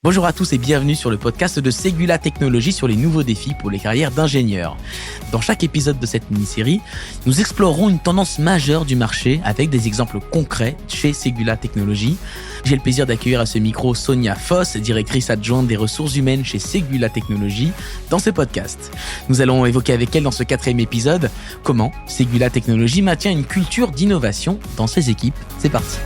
Bonjour à tous et bienvenue sur le podcast de Ségula Technologies sur les nouveaux défis pour les carrières d'ingénieurs. Dans chaque épisode de cette mini-série, nous explorerons une tendance majeure du marché avec des exemples concrets chez Ségula Technologies. J'ai le plaisir d'accueillir à ce micro Sonia Foss, directrice adjointe des ressources humaines chez Ségula Technologies, dans ce podcast. Nous allons évoquer avec elle dans ce 4e épisode comment Ségula Technologies maintient une culture d'innovation dans ses équipes. C'est parti.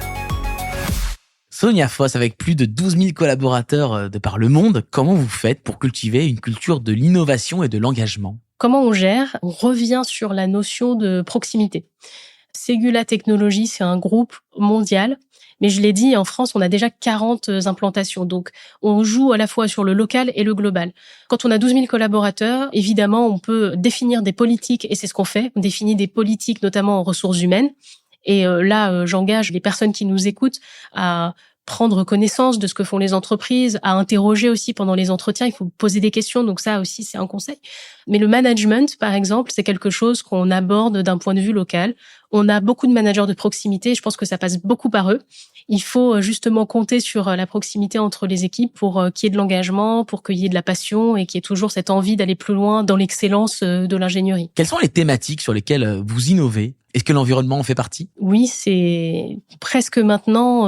Sonia Foss, avec plus de 12 000 collaborateurs de par le monde, comment vous faites pour cultiver une culture de l'innovation et de l'engagement ? Comment on gère ? On revient sur la notion de proximité. Ségula Technologies, c'est un groupe mondial, mais je l'ai dit, en France, on a déjà 40 implantations. Donc, on joue à la fois sur le local et le global. Quand on a 12 000 collaborateurs, évidemment, on peut définir des politiques, et c'est ce qu'on fait. On définit des politiques, notamment en ressources humaines. Et là, j'engage les personnes qui nous écoutent à prendre connaissance de ce que font les entreprises, à interroger aussi pendant les entretiens. Il faut poser des questions, donc ça aussi, c'est un conseil. Mais le management, par exemple, c'est quelque chose qu'on aborde d'un point de vue local. On a beaucoup de managers de proximité, je pense que ça passe beaucoup par eux. Il faut justement compter sur la proximité entre les équipes pour qu'il y ait de l'engagement, pour qu'il y ait de la passion et qu'il y ait toujours cette envie d'aller plus loin dans l'excellence de l'ingénierie. Quelles sont les thématiques sur lesquelles vous innovez ? Est-ce que l'environnement en fait partie ? Oui, c'est presque maintenant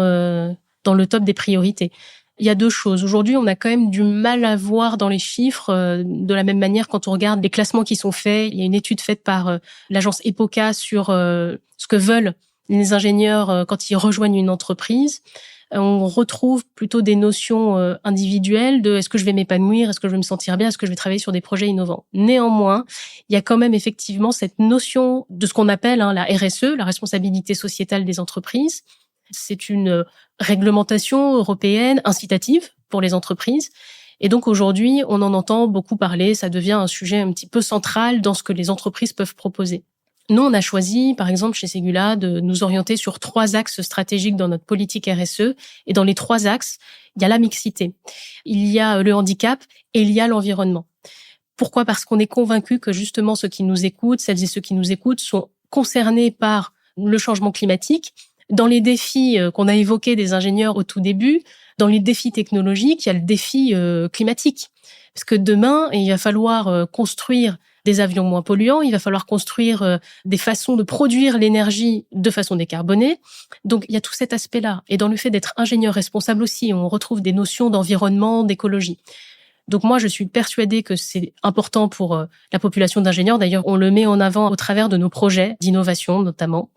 dans le top des priorités. Il y a deux choses. Aujourd'hui, on a quand même du mal à voir dans les chiffres. De la même manière, quand on regarde les classements qui sont faits, il y a une étude faite par l'agence EPOCA sur ce que veulent les ingénieurs quand ils rejoignent une entreprise. On retrouve plutôt des notions individuelles de est-ce que je vais m'épanouir, est-ce que je vais me sentir bien, est-ce que je vais travailler sur des projets innovants. Néanmoins, il y a quand même effectivement cette notion de ce qu'on appelle la RSE, la responsabilité sociétale des entreprises. C'est une réglementation européenne incitative pour les entreprises. Et donc aujourd'hui, on en entend beaucoup parler, ça devient un sujet un petit peu central dans ce que les entreprises peuvent proposer. Nous, on a choisi, par exemple, chez Ségula, de nous orienter sur 3 axes stratégiques dans notre politique RSE. Et dans les 3 axes, il y a la mixité, il y a le handicap et il y a l'environnement. Pourquoi ? Parce qu'on est convaincu que justement ceux qui nous écoutent, celles et ceux qui nous écoutent, sont concernés par le changement climatique. Dans les défis qu'on a évoqués des ingénieurs au tout début, dans les défis technologiques, il y a le défi climatique. Parce que demain, il va falloir construire des avions moins polluants, il va falloir construire des façons de produire l'énergie de façon décarbonée. Donc, il y a tout cet aspect-là. Et dans le fait d'être ingénieur responsable aussi, on retrouve des notions d'environnement, d'écologie. Donc moi, je suis persuadée que c'est important pour la population d'ingénieurs. D'ailleurs, on le met en avant au travers de nos projets d'innovation, notamment,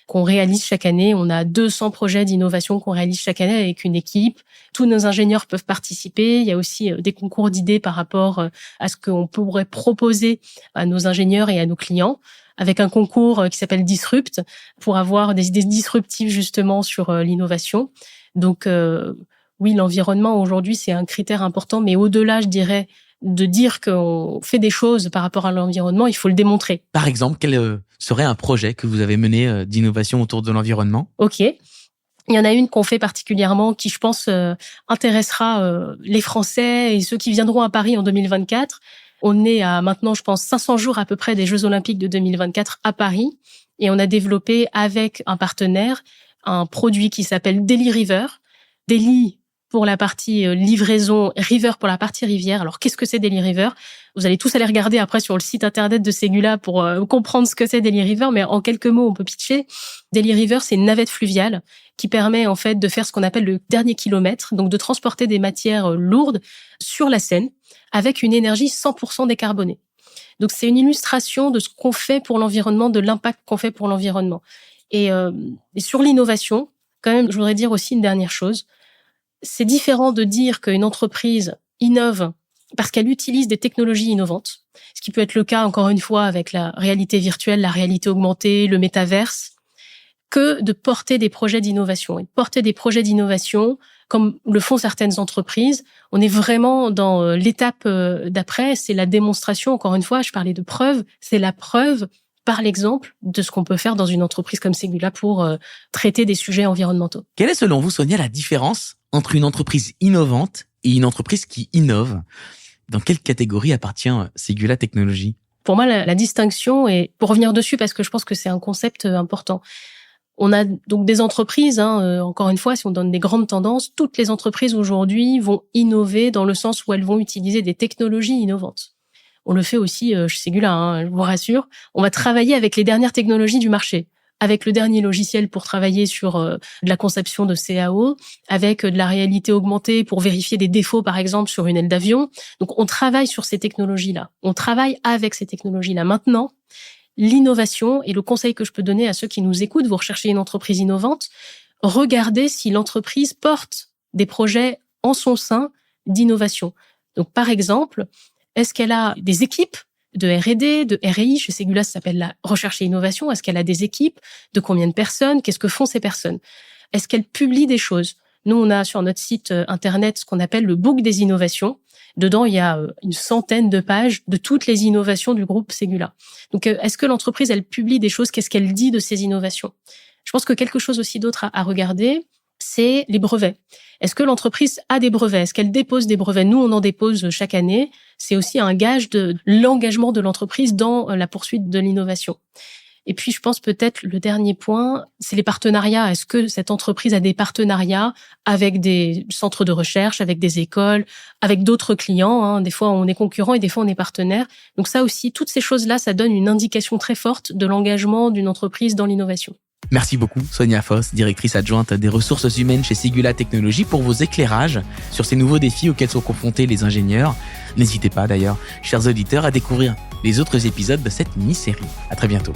qu'on réalise chaque année. On a 200 projets d'innovation qu'on réalise chaque année avec une équipe. Tous nos ingénieurs peuvent participer. Il y a aussi des concours d'idées par rapport à ce qu'on pourrait proposer à nos ingénieurs et à nos clients, avec un concours qui s'appelle Disrupt, pour avoir des idées disruptives justement sur l'innovation. Donc oui, l'environnement aujourd'hui, c'est un critère important, mais au-delà, je dirais, de dire qu'on fait des choses par rapport à l'environnement, il faut le démontrer. Par exemple, quel serait un projet que vous avez mené d'innovation autour de l'environnement ? Ok. Il y en a une qu'on fait particulièrement qui, je pense, intéressera les Français et ceux qui viendront à Paris en 2024. On est à maintenant, je pense, 500 jours à peu près des Jeux Olympiques de 2024 à Paris. Et on a développé avec un partenaire un produit qui s'appelle Daily River. Daily pour la partie livraison, River pour la partie rivière. Alors, qu'est-ce que c'est Daily River ? Vous allez tous aller regarder après sur le site internet de Ségula pour comprendre ce que c'est Daily River, mais en quelques mots, on peut pitcher. Daily River, c'est une navette fluviale qui permet en fait de faire ce qu'on appelle le dernier kilomètre, donc de transporter des matières lourdes sur la Seine avec une énergie 100% décarbonée. Donc, c'est une illustration de ce qu'on fait pour l'environnement, de l'impact qu'on fait pour l'environnement. Et sur l'innovation, quand même, je voudrais dire aussi une dernière chose. C'est différent de dire qu'une entreprise innove parce qu'elle utilise des technologies innovantes, ce qui peut être le cas, encore une fois, avec la réalité virtuelle, la réalité augmentée, le métaverse, que de porter des projets d'innovation. Et porter des projets d'innovation, comme le font certaines entreprises, on est vraiment dans l'étape d'après, c'est la démonstration, encore une fois, je parlais de preuve, c'est la preuve par l'exemple de ce qu'on peut faire dans une entreprise comme Ségula pour traiter des sujets environnementaux. Quelle est selon vous, Sonia, la différence entre une entreprise innovante et une entreprise qui innove ? Dans quelle catégorie appartient Ségula Technologies ? Pour moi, la distinction, et pour revenir dessus, parce que je pense que c'est un concept important, On a donc des entreprises, encore une fois, si on donne des grandes tendances, toutes les entreprises aujourd'hui vont innover dans le sens où elles vont utiliser des technologies innovantes. On le fait aussi chez Ségula, je vous rassure. On va travailler avec les dernières technologies du marché, avec le dernier logiciel pour travailler sur de la conception de CAO, avec de la réalité augmentée pour vérifier des défauts, par exemple, sur une aile d'avion. Donc, on travaille sur ces technologies-là. On travaille avec ces technologies-là. Maintenant, l'innovation, et le conseil que je peux donner à ceux qui nous écoutent, vous recherchez une entreprise innovante, regardez si l'entreprise porte des projets en son sein d'innovation. Donc, par exemple, est-ce qu'elle a des équipes de R&D, de RI? Chez Ségula, ça s'appelle la recherche et innovation. Est-ce qu'elle a des équipes? De combien de personnes? Qu'est-ce que font ces personnes? Est-ce qu'elle publie des choses? Nous, on a sur notre site internet ce qu'on appelle le book des innovations. Dedans, il y a une centaine de pages de toutes les innovations du groupe Ségula. Donc, est-ce que l'entreprise, elle publie des choses? Qu'est-ce qu'elle dit de ces innovations? Je pense que quelque chose aussi d'autre à regarder, c'est les brevets. Est-ce que l'entreprise a des brevets? Est-ce qu'elle dépose des brevets? Nous, on en dépose chaque année. C'est aussi un gage de l'engagement de l'entreprise dans la poursuite de l'innovation. Et puis, je pense peut-être le dernier point, c'est les partenariats. Est-ce que cette entreprise a des partenariats avec des centres de recherche, avec des écoles, avec d'autres clients? Des fois, on est concurrent et des fois, on est partenaire. Donc ça aussi, toutes ces choses-là, ça donne une indication très forte de l'engagement d'une entreprise dans l'innovation. Merci beaucoup, Sonia Foss, directrice adjointe des ressources humaines chez Ségula Technologies, pour vos éclairages sur ces nouveaux défis auxquels sont confrontés les ingénieurs. N'hésitez pas d'ailleurs, chers auditeurs, à découvrir les autres épisodes de cette mini-série. À très bientôt.